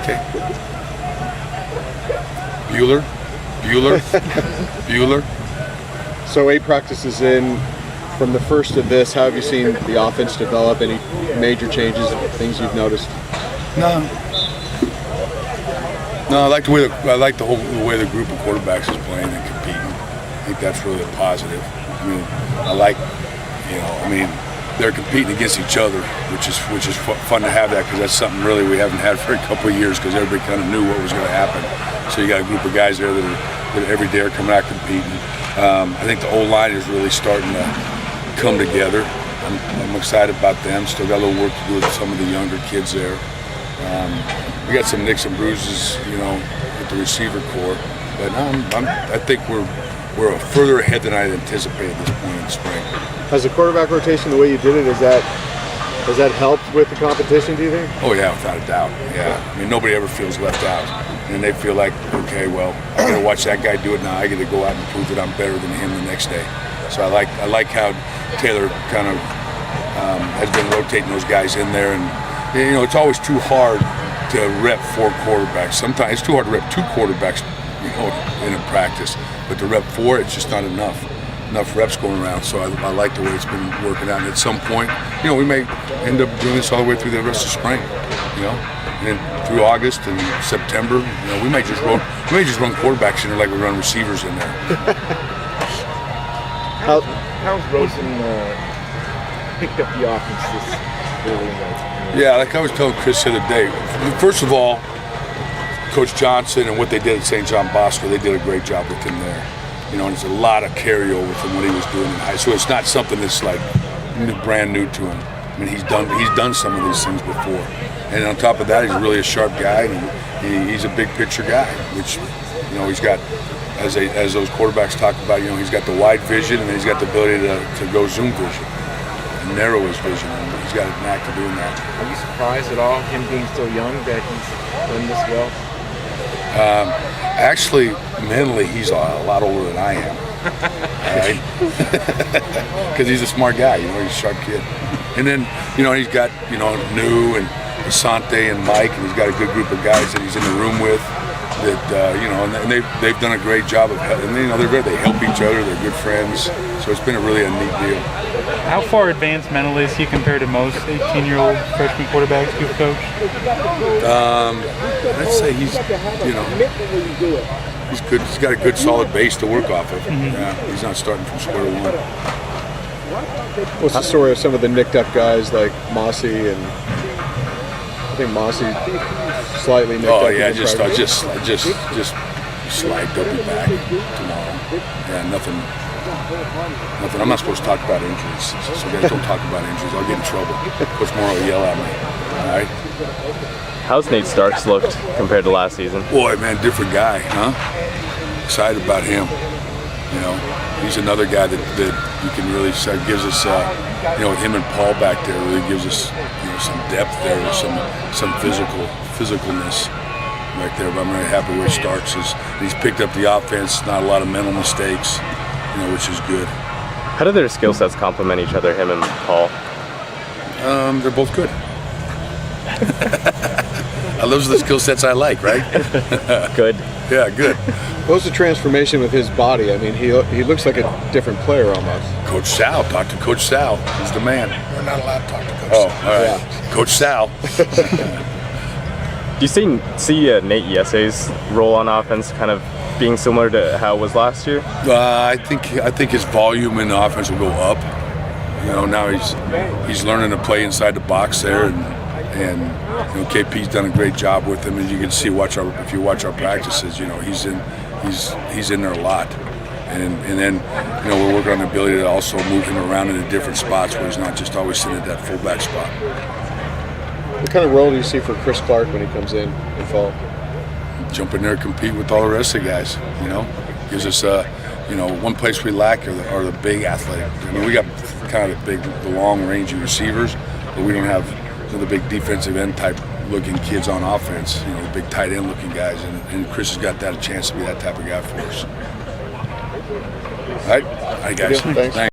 Okay. Bueller. So 8 practices in, from the first to this, how have you seen the offense develop? Any major changes, things you've noticed? No, I like the way the way the group of quarterbacks is playing and competing. I think that's really a positive. I mean, they're competing against each other, which is fun to have that, because that's something really we haven't had for a couple of years, because everybody kind of knew what was going to happen. So you got a group of guys there that every day are coming out competing. I think the O-line is really starting to come together. I'm excited about them. Still got a little work to do with some of the younger kids there. We got some nicks and bruises, with the receiver core, but I think we're further ahead than I had anticipated at this point in the spring. Has the quarterback rotation, the way you did it, has that helped with the competition, do you think? Oh yeah, without a doubt. Yeah, I mean, nobody ever feels left out, and they feel like, okay, well, I got to watch that guy do it now. I got to go out and prove that I'm better than him the next day. So I like how Taylor kind of has been rotating those guys in there, and it's always too hard to rep 4 quarterbacks. Sometimes it's too hard to rep 2 quarterbacks, in a practice, but to rep 4, it's just not enough reps going around. So I like the way it's been working out. And at some point, we may end up doing this all the way through the rest of spring, and then through August and September, we may just run quarterbacks in there like we run receivers in there. How's Rosen picked up the offense this early in the Yeah, like I was telling Chris the other day, first of all, Coach Johnson and what they did at St. John Bosco, they did a great job with him there. And it's a lot of carryover from what he was doing in high school. So it's not something that's like brand new to him. I mean, he's done some of these things before. And on top of that, he's really a sharp guy, and he's a big picture guy, which, he's got, as those quarterbacks talk about, he's got the wide vision, and he's got the ability to go zoom vision and narrow his vision. And he's got a knack to doing that. Are you surprised at all, him being so young, that he's done this well? Actually, mentally, he's a lot older than I am. Because he's a smart guy, he's a sharp kid. And then, he's got, New and Asante and Mike, and he's got a good group of guys that he's in the room with that, and they've done a great job of, and they're good. They help each other. They're good friends. So it's been a really neat deal. How far advanced mentally is he compared to most 18-year-old freshman quarterbacks you've coached? I'd say he's good. He's got a good, solid base to work off of. Mm-hmm. Yeah, he's not starting from square one. What's the story of some of the nicked up guys like Mossy, and I think Mossy slightly nicked up? Oh yeah, just slide double back tomorrow. Yeah, nothing. I'm not supposed to talk about injuries, so guys don't talk about injuries. I'll get in trouble. Coach Morrow will yell at me. All right. How's Nate Starks looked compared to last season? Boy, man, different guy, huh? Excited about him. He's another guy that you can really say gives us, him and Paul back there really gives us, some depth there, some physicalness right there. But I'm very happy where Starks is. He's picked up the offense, not a lot of mental mistakes, which is good. How do their skill sets complement each other, him and Paul? They're both good. Those are the skill sets I like, right? Good. Yeah, good. What's the transformation with his body? I mean, he looks like a different player almost. Coach Sal, talk to Coach Sal. He's the man. We're not allowed to talk to Coach Sal. Sal. All right. Yeah. Coach Sal. Do you see Nate Yesse's role on offense kind of being similar to how it was last year? I think his volume in the offense will go up. Now he's learning to play inside the box there, and KP's done a great job with him. And you can see, if you watch our practices, he's in there a lot. And then we're working on the ability to also move him around into different spots where he's not just always sitting at that fullback spot. What kind of role do you see for Chris Clark when he comes in fall? Jump in there and compete with all the rest of the guys. Gives us one place we lack are the big athletic. I mean, we got kind of the long-ranging receivers, but we don't have the big defensive end type looking kids on offense. The big tight end looking guys, and Chris has got that a chance to be that type of guy for us. All right, guys. Thanks.